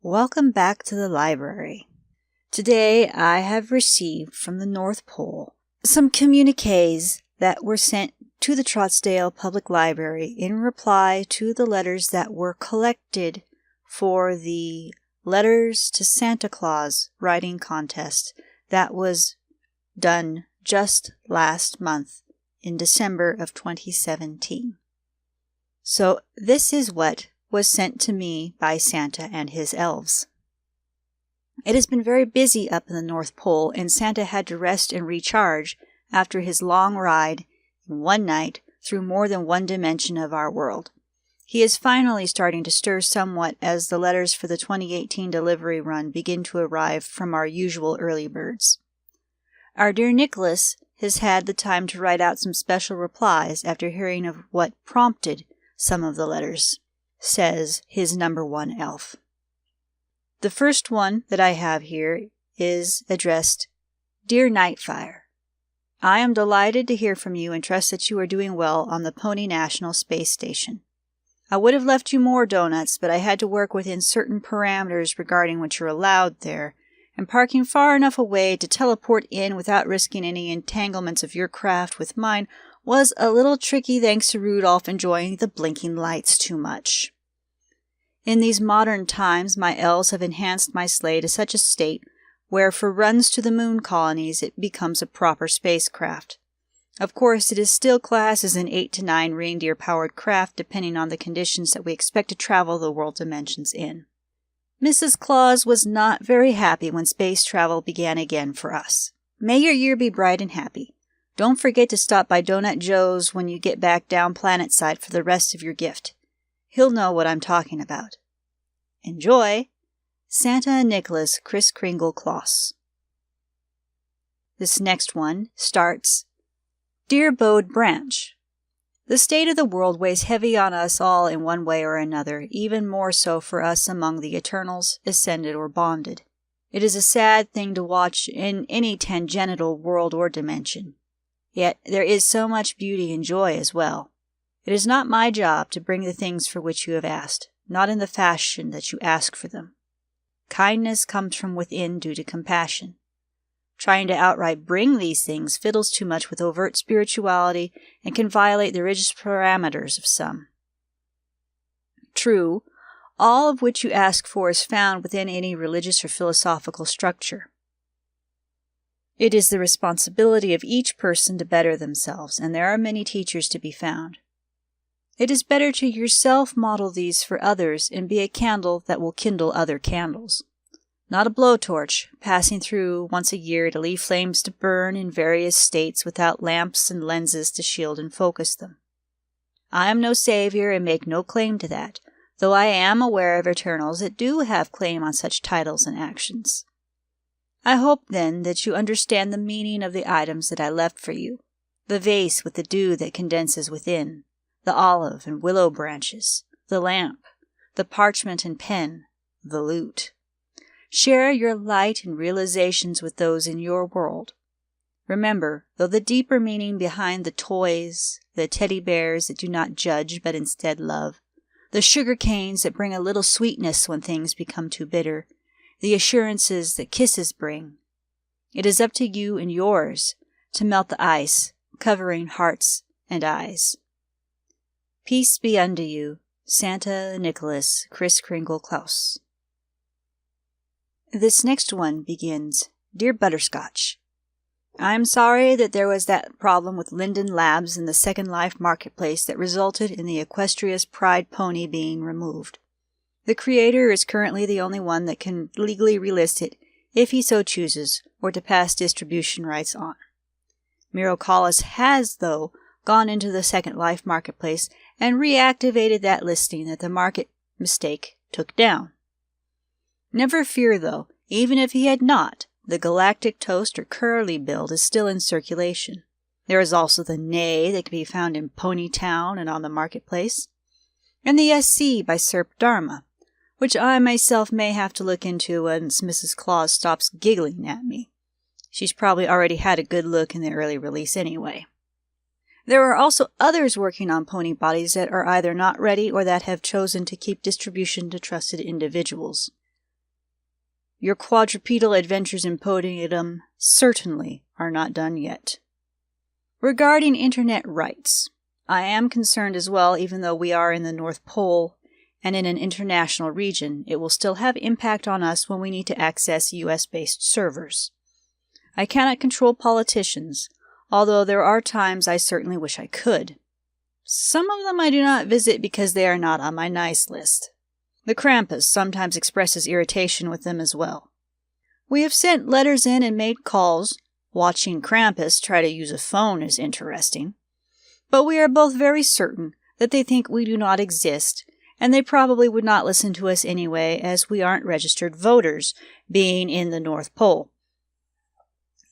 Welcome back to the library. Today I have received from the North Pole some communiques that were sent to the Trotsdale Public Library in reply to the letters that were collected for the Letters to Santa Claus writing contest that was done just last month in December of 2017. So this is what was sent to me by Santa and his elves. It has been very busy up in the North Pole, and Santa had to rest and recharge after his long ride in one night through more than one dimension of our world. He is finally starting to stir somewhat as the letters for the 2018 delivery run begin to arrive from our usual early birds. Our dear Nicolas has had the time to write out some special replies after hearing of what prompted some of the letters, says his number one elf. The first one that I have here is addressed, Dear Nightfire, I am delighted to hear from you and trust that you are doing well on the Pony National Space Station. I would have left you more donuts, but I had to work within certain parameters regarding what you're allowed there, and parking far enough away to teleport in without risking any entanglements of your craft with mine was a little tricky thanks to Rudolph enjoying the blinking lights too much. In these modern times, my elves have enhanced my sleigh to such a state where for runs to the moon colonies it becomes a proper spacecraft. Of course, it is still classed as an 8 to 9 reindeer-powered craft depending on the conditions that we expect to travel the world dimensions in. Mrs. Claus was not very happy when space travel began again for us. May your year be bright and happy. Don't forget to stop by Donut Joe's when you get back down planet side for the rest of your gift. He'll know what I'm talking about. Enjoy! Santa and Nicolas Kris Kringle Kloss. This next one starts, Dear Bode Branch, the state of the world weighs heavy on us all in one way or another, even more so for us among the Eternals, ascended or bonded. It is a sad thing to watch in any tangential world or dimension. Yet there is so much beauty and joy as well. It is not my job to bring the things for which you have asked, not in the fashion that you ask for them. Kindness comes from within due to compassion. Trying to outright bring these things fiddles too much with overt spirituality and can violate the religious parameters of some. True, all of which you ask for is found within any religious or philosophical structure. It is the responsibility of each person to better themselves, and there are many teachers to be found. It is better to yourself model these for others and be a candle that will kindle other candles. Not a blowtorch, passing through once a year to leave flames to burn in various states without lamps and lenses to shield and focus them. I am no savior and make no claim to that, though I am aware of Eternals that do have claim on such titles and actions. I hope, then, that you understand the meaning of the items that I left for you, the vase with the dew that condenses within, the olive and willow branches, the lamp, the parchment and pen, the lute. Share your light and realizations with those in your world. Remember, though the deeper meaning behind the toys, the teddy bears that do not judge but instead love, the sugar canes that bring a little sweetness when things become too bitter, the assurances that kisses bring. It is up to you and yours to melt the ice, covering hearts and eyes. Peace be unto you, Santa Nicolas Kris Kringle Kloss. This next one begins, Dear Butterscotch, I am sorry that there was that problem with Linden Labs in the Second Life marketplace that resulted in the Equestria's Pride pony being removed. The creator is currently the only one that can legally relist it if he so chooses, or to pass distribution rights on. Mirocalis has, though, gone into the Second Life marketplace and reactivated that listing that the market mistake took down. Never fear, though, even if he had not, the Galactic Toast or Curly build is still in circulation. There is also the Nay that can be found in Ponytown and on the marketplace, and the SC by Serp Dharma, which I myself may have to look into once Mrs. Claus stops giggling at me. She's probably already had a good look in the early release anyway. There are also others working on pony bodies that are either not ready or that have chosen to keep distribution to trusted individuals. Your quadrupedal adventures in podium certainly are not done yet. Regarding internet rights, I am concerned as well. Even though we are in the North Pole and in an international region, it will still have impact on us when we need to access US-based servers. I cannot control politicians, although there are times I certainly wish I could. Some of them I do not visit because they are not on my nice list. The Krampus sometimes expresses irritation with them as well. We have sent letters in and made calls. Watching Krampus try to use a phone is interesting. But we are both very certain that they think we do not exist, and they probably would not listen to us anyway, as we aren't registered voters, being in the North Pole.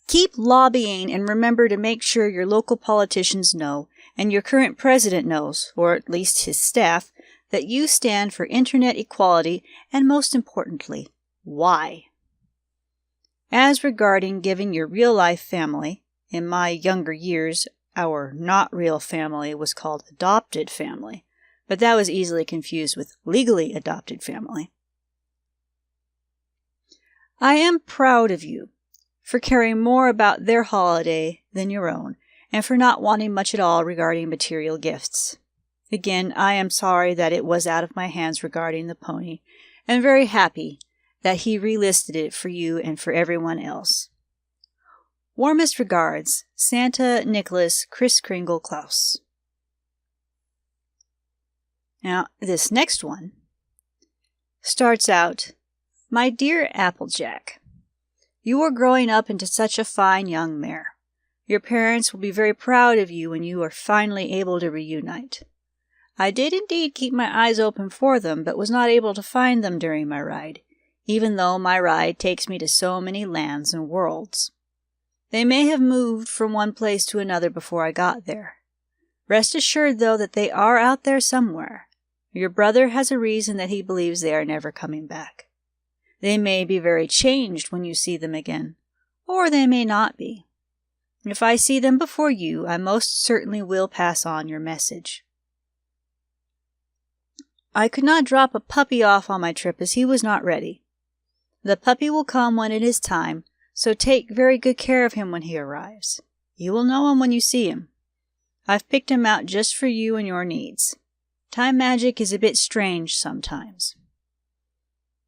Keep lobbying and remember to make sure your local politicians know, and your current president knows, or at least his staff, that you stand for internet equality, and most importantly, why. As regarding giving your real-life family, in my younger years, our not-real family was called adopted family, but that was easily confused with legally adopted family. I am proud of you for caring more about their holiday than your own, and for not wanting much at all regarding material gifts. Again, I am sorry that it was out of my hands regarding the pony, and very happy that he relisted it for you and for everyone else. Warmest regards, Santa, Nicolas, Kris Kringle, Klaus. Now, this next one starts out, My dear Applejack, you are growing up into such a fine young mare. Your parents will be very proud of you when you are finally able to reunite. I did indeed keep my eyes open for them, but was not able to find them during my ride, even though my ride takes me to so many lands and worlds. They may have moved from one place to another before I got there. Rest assured, though, that they are out there somewhere. Your brother has a reason that he believes they are never coming back. They may be very changed when you see them again, or they may not be. If I see them before you, I most certainly will pass on your message. I could not drop a puppy off on my trip as he was not ready. The puppy will come when it is time, so take very good care of him when he arrives. You will know him when you see him. I've picked him out just for you and your needs. Time magic is a bit strange sometimes.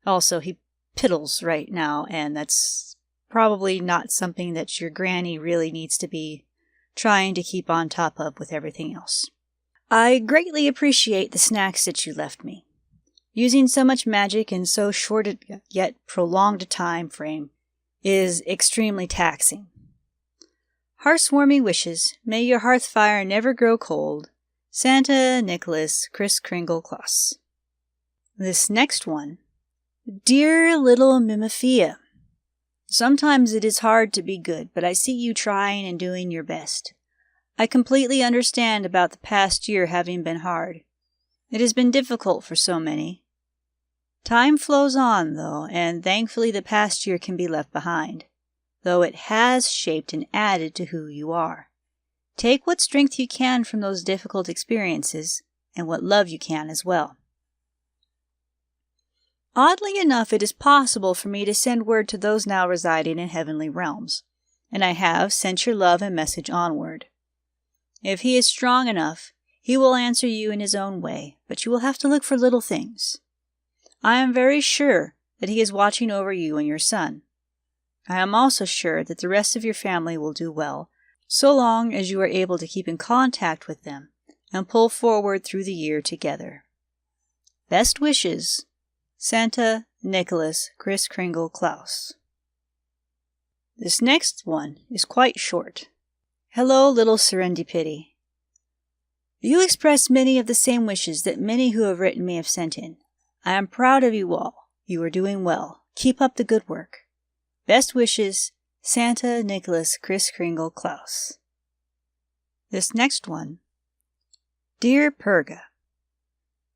Also, he piddles right now, and that's probably not something that your granny really needs to be trying to keep on top of with everything else. I greatly appreciate the snacks that you left me. Using so much magic in so short yet prolonged a time frame is extremely taxing. Heartwarming wishes. May your hearth fire never grow cold. Santa, Nicolas, Kris Kringle, Klaus. This next one. Dear little Mimifia, sometimes it is hard to be good, but I see you trying and doing your best. I completely understand about the past year having been hard. It has been difficult for so many. Time flows on, though, and thankfully the past year can be left behind, though it has shaped and added to who you are. Take what strength you can from those difficult experiences, and what love you can as well. Oddly enough, it is possible for me to send word to those now residing in heavenly realms, and I have sent your love and message onward. If he is strong enough, he will answer you in his own way, but you will have to look for little things. I am very sure that he is watching over you and your son. I am also sure that the rest of your family will do well, so long as you are able to keep in contact with them and pull forward through the year together. Best wishes, Santa, Nicolas, Kris Kringle, Klaus. This next one is quite short. Hello, little Serendipity. You express many of the same wishes that many who have written me have sent in. I am proud of you all. You are doing well. Keep up the good work. Best wishes, Santa, Nicolas, Kris Kringle, Klaus. This next one. Dear Purga,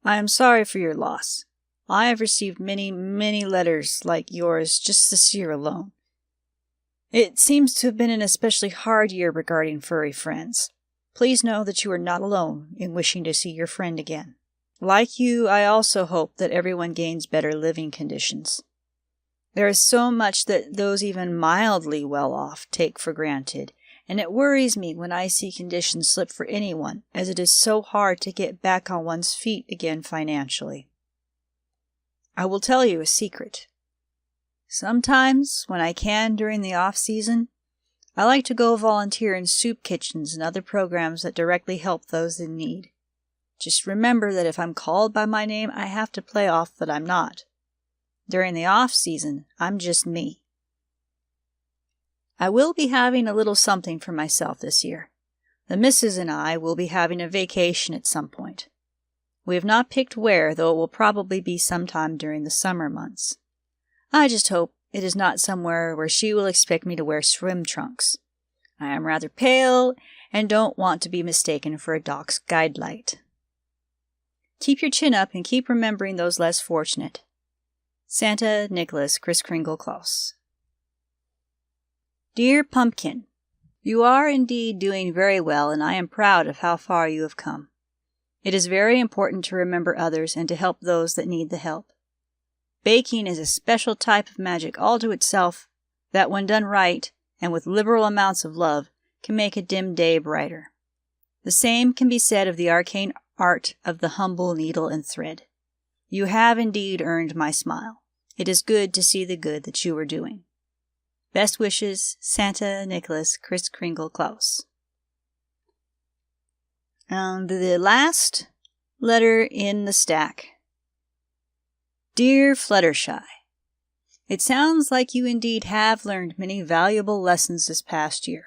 I am sorry for your loss. I have received many, many letters like yours just this year alone. It seems to have been an especially hard year regarding furry friends. Please know that you are not alone in wishing to see your friend again. Like you, I also hope that everyone gains better living conditions. There is so much that those even mildly well off take for granted, and it worries me when I see conditions slip for anyone, as it is so hard to get back on one's feet again financially. I will tell you a secret. Sometimes, when I can during the off-season, I like to go volunteer in soup kitchens and other programs that directly help those in need. Just remember that if I'm called by my name, I have to play off that I'm not. During the off-season, I'm just me. I will be having a little something for myself this year. The missus and I will be having a vacation at some point. We have not picked where, though it will probably be sometime during the summer months. I just hope it is not somewhere where she will expect me to wear swim trunks. I am rather pale and don't want to be mistaken for a Doc's guide light. Keep your chin up and keep remembering those less fortunate. Santa, Nicholas, Kris Kringle Klaus. Dear Pumpkin, you are indeed doing very well, and I am proud of how far you have come. It is very important to remember others and to help those that need the help. Baking is a special type of magic all to itself that, when done right and with liberal amounts of love, can make a dim day brighter. The same can be said of the arcane art of the humble needle and thread. You have indeed earned my smile. It is good to see the good that you are doing. Best wishes, Santa, Nicholas, Kris Kringle Klaus. And the last letter in the stack. Dear Fluttershy, it sounds like you indeed have learned many valuable lessons this past year.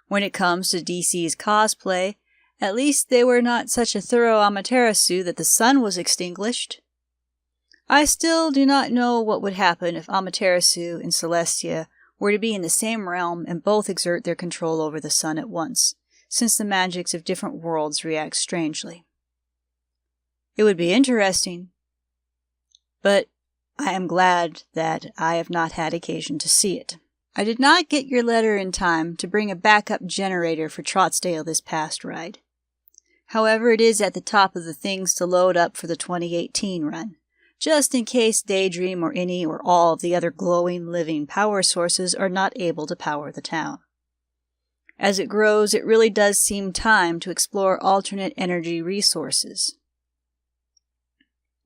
When it comes to DC's cosplay, at least they were not such a thorough Amaterasu that the sun was extinguished. I still do not know what would happen if Amaterasu and Celestia were to be in the same realm and both exert their control over the sun at once, since the magics of different worlds react strangely. It would be interesting, but I am glad that I have not had occasion to see it. I did not get your letter in time to bring a backup generator for Trotsdale this past ride. However, it is at the top of the things to load up for the 2018 run, just in case Daydream or any or all of the other glowing living power sources are not able to power the town. As it grows, it really does seem time to explore alternate energy resources.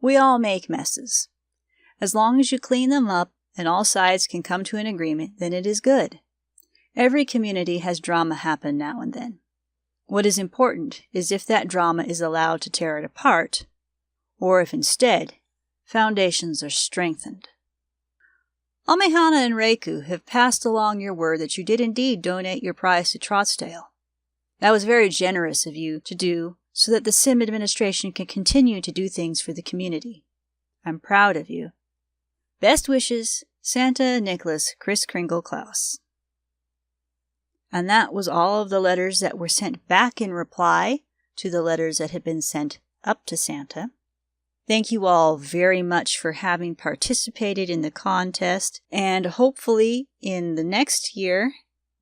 We all make messes. As long as you clean them up and all sides can come to an agreement, then it is good. Every community has drama happen now and then. What is important is if that drama is allowed to tear it apart, or if instead, foundations are strengthened. Amehana and Reiku have passed along your word that you did indeed donate your prize to Trotsdale. That was very generous of you to do so that the Sim administration can continue to do things for the community. I'm proud of you. Best wishes, Santa, Nicholas, Kris Kringle Klaus. And that was all of the letters that were sent back in reply to the letters that had been sent up to Santa. Thank you all very much for having participated in the contest, and hopefully in the next year,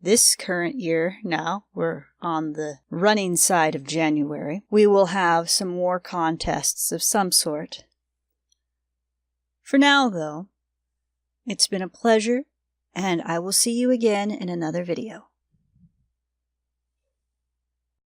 this current year now, we're on the running side of January, we will have some more contests of some sort. For now, though, it's been a pleasure, and I will see you again in another video.